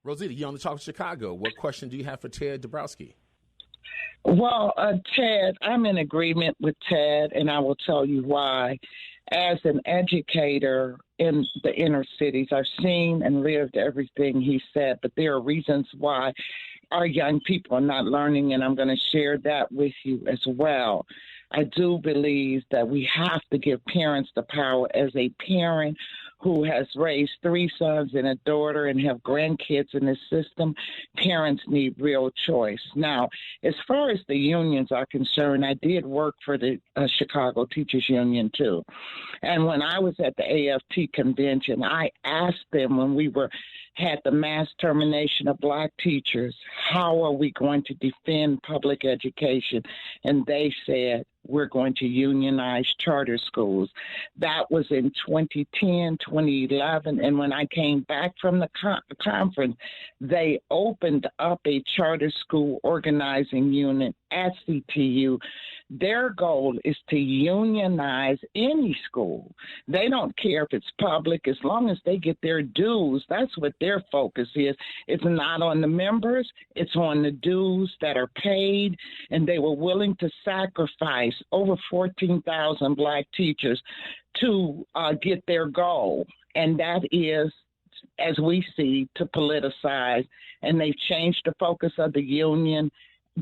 Rosita, you're on the Talk of Chicago. What question do you have for Ted Dabrowski? Well, Ted, I'm in agreement with Ted, and I will tell you why. As an educator in the inner cities, I've seen and lived everything he said, but there are reasons why our young people are not learning, and I'm going to share that with you as well. I do believe that we have to give parents the power. As a parent who has raised 3 sons and a daughter and have grandkids in this system, parents need real choice. Now, as far as the unions are concerned, I did work for the Chicago Teachers Union too. And when I was at the AFT convention, I asked them when we had the mass termination of black teachers, how are we going to defend public education? And they said, we're going to unionize charter schools. That was in 2010, 2011. And when I came back from the conference, they opened up a charter school organizing unit at CTU. Their goal is to unionize any school. They don't care if it's public, as long as they get their dues. That's what their focus is. It's not on the members, it's on the dues that are paid, and they were willing to sacrifice over 14,000 black teachers to get their goal, and that is, as we see, to politicize. And they've changed the focus of the union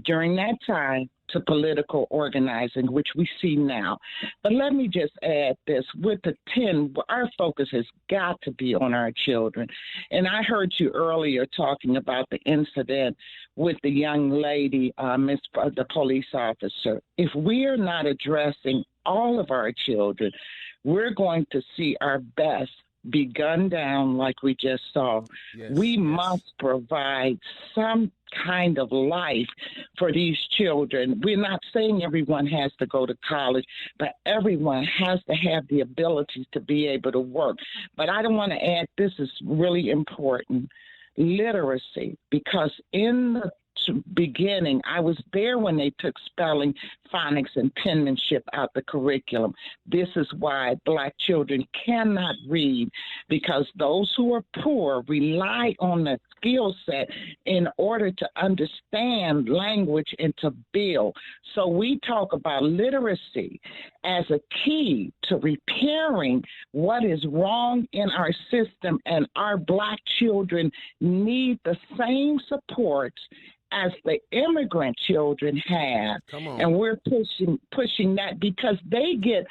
during that time to political organizing, which we see now. But let me just add this. With the 10, our focus has got to be on our children. And I heard you earlier talking about the incident with the young lady, the police officer. If we're not addressing all of our children, we're going to see our best be gunned down like we just saw. We must provide some kind of life for these children. We're not saying everyone has to go to college, but everyone has to have the ability to be able to work. But I don't want to add, this is really important, literacy, because in the beginning, I was there when they took spelling, phonics, and penmanship out the curriculum. This is why black children cannot read, because those who are poor rely on the skill set in order to understand language and to build. So we talk about literacy as a key to repairing what is wrong in our system, and our black children need the same supports as the immigrant children have. And we're pushing that, because they get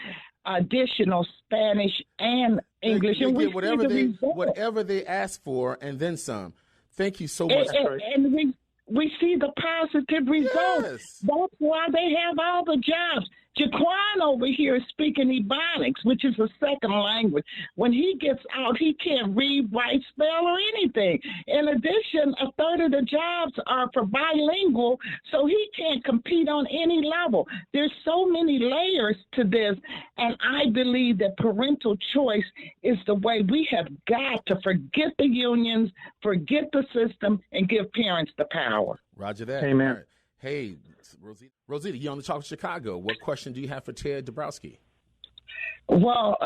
additional Spanish and English. They and get whatever they ask for and then some. Thank you so much. And we see the positive results. That's why they have all the jobs. Jaquan over here is speaking Ebonics, which is a second language. When he gets out, he can't read, write, spell, or anything. In addition, a third of the jobs are for bilingual, so he can't compete on any level. There's so many layers to this, and I believe that parental choice is the way. We have got to forget the unions, forget the system, and give parents the power. Roger that. Amen. Right. Hey, Rosita, you're on the Talk of Chicago. What question do you have for Ted Dabrowski? Well,